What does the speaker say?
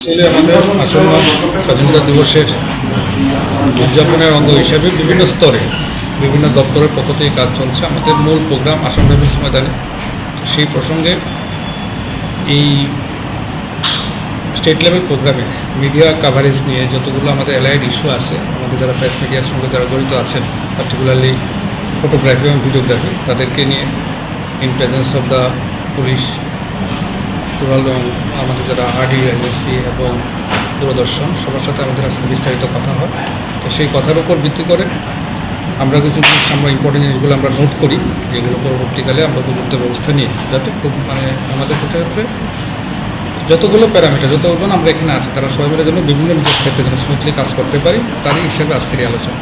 আসলে আমাদের আসন্ন স্বাধীনতা দিবসের উদযাপনের অঙ্গ হিসেবে বিভিন্ন স্তরে বিভিন্ন দপ্তরের পক্ষ থেকে কাজ চলছে। আমাদের মূল প্রোগ্রাম আসাম রাইফেলস ময়দানে। সেই প্রসঙ্গে এই স্টেট লেভেল প্রোগ্রামে মিডিয়া কাভারেজ নিয়ে যতগুলো আমাদের অ্যালাইড ইস্যু আছে, আমাদের যারা প্রেস মিডিয়ার সঙ্গে যারা জড়িত আছেন, পার্টিকুলারলি ফটোগ্রাফি এবং ভিডিওগ্রাফি, তাদেরকে নিয়ে in presence of the police, rural এবং আমাদের যারা আরডি এজেন্সি এবং দূরদর্শন, সবার সাথে আমাদের আজকে বিস্তারিত কথা হয়। তো সেই কথার উপর ভিত্তি করে আমরা কিছু জিনিস, আমরা ইম্পর্টেন্ট জিনিসগুলো আমরা নোট করি, যেগুলো পরবর্তীকালে আমরা উপযুক্ত ব্যবস্থা নিই, যাতে খুব আমাদের ক্ষেত্রে যতগুলো প্যারামিটার, যতজন আমরা এখানে আছি, তারা সবাই মিলে যেন বিভিন্ন নিজের ক্ষেত্রে যেন স্মুথলি কাজ করতে পারি, তারই হিসেবে আজকের এই আলোচনা।